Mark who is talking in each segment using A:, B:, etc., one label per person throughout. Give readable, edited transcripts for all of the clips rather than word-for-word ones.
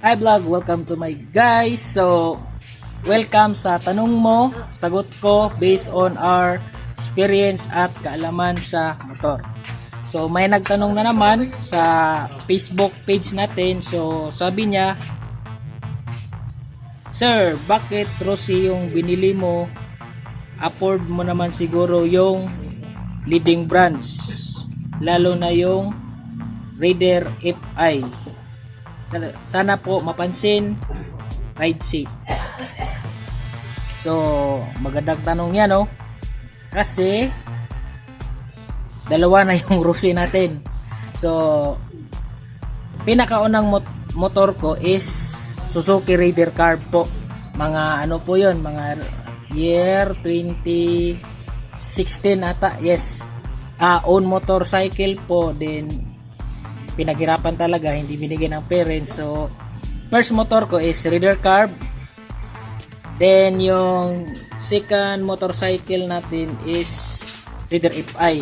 A: Hi vlog, welcome to my guys. So, welcome sa tanong mo, sagot ko based on our experience at kaalaman sa motor. So, may nagtanong na naman sa Facebook page natin. So, sabi niya, Sir, bakit Rossi yung binili mo? Afford mo naman siguro yung leading brands, lalo na yung Raider FI. Sana po mapansin, ride safe. So, magandang tanong yan, no? Kasi dalawa na yung Rossi natin. So, pinakaunang motor ko is Suzuki Raider Carb po. Mga ano po yun, mga year 2016 ata, yes. Own motorcycle po, then pinaghirapan talaga, hindi binigyan ng parents. So, first motor ko is Raider Carb. Then, yung second motorcycle natin is Raider FI.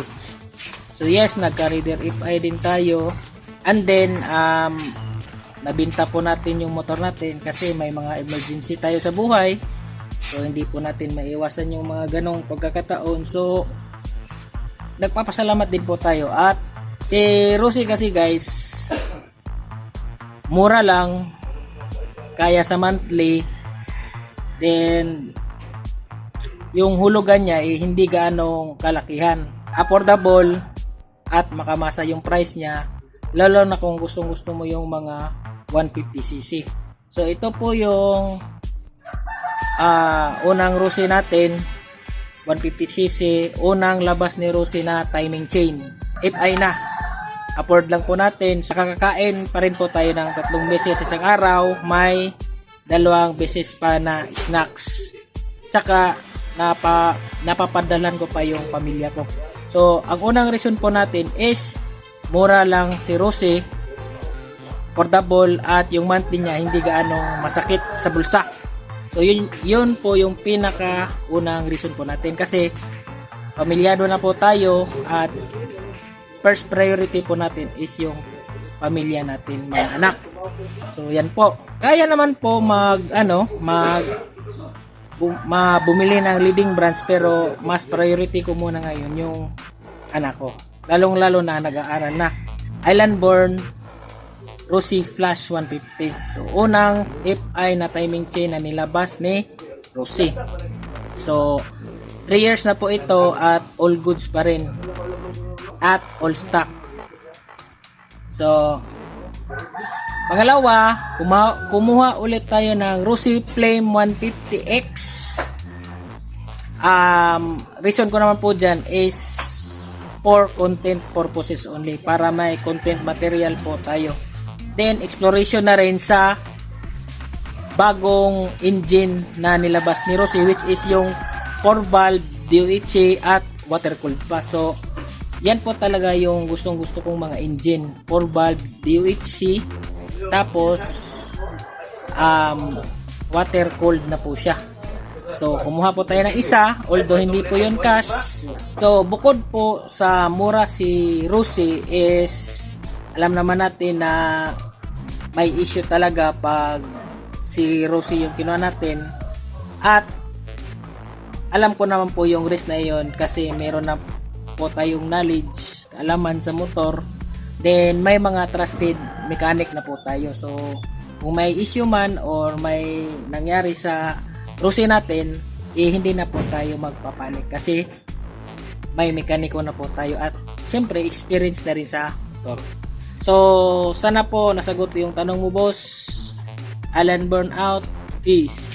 A: So, yes, nagka-Raider FI din tayo. And then, nabinta po natin yung motor natin kasi may mga emergency tayo sa buhay. So, hindi po natin maiwasan yung mga ganong pagkakataon. So, nagpapasalamat din po tayo. At si Rossi kasi guys, mura lang, kaya sa monthly. Then, yung hulugan niya hindi gaanong kalakihan. Affordable at makamasa yung price niya. Lalo na kung gustong gusto mo yung mga 150cc. So, ito po yung unang Rossi natin, 150cc. Unang labas ni Rossi na timing chain. FI na. Afford lang po natin. Sa kakakain pa rin po tayo ng 3 beses isang araw. May 2 beses pa na snacks. Tsaka napapadalan ko pa yung pamilya ko. So, ang unang reason po natin is mura lang si Rossi, affordable, at yung monthly niya hindi gaanong masakit sa bulsa. So, yun po yung pinaka unang reason po natin kasi pamilyado na po tayo at first priority po natin is yung pamilya natin, mga anak. So, yan po. Kaya naman po bumili ng leading brands, pero mas priority ko muna ngayon yung anak ko. Lalong-lalo na nag-aaral na. Island-born Rossi Flash 150. So, unang FI na timing chain na nilabas ni Rossi. So, 3 years na po ito at all goods pa rin. At all stock. So, pangalawa, kumuha ulit tayo ng Rossi Flame 150X. Reason ko naman po dyan is for content purposes only, para may content material po tayo. Then, exploration na rin sa bagong engine na nilabas ni Rossi, which is yung 4-valve DOHC at water-cooled pa. So, yan po talaga yung gustong-gusto kong mga engine. 4-valve DOHC, tapos water-cooled na po siya. So, kumuha po tayo ng isa, although hindi po yun cash. So, bukod po sa mura si Rossi is, alam naman natin na may issue talaga pag si Rossi yung kinuha natin. At alam ko naman po yung risk na yun kasi meron na po tayong knowledge, kaalaman sa motor. Then, may mga trusted mechanic na po tayo. So, kung may issue man or may nangyari sa Rossi natin, hindi na po tayo magpapanik kasi may mekaniko na po tayo at siyempre experience na rin sa motor. So, sana po nasagot yung tanong mo, boss. Alan Burnout, peace.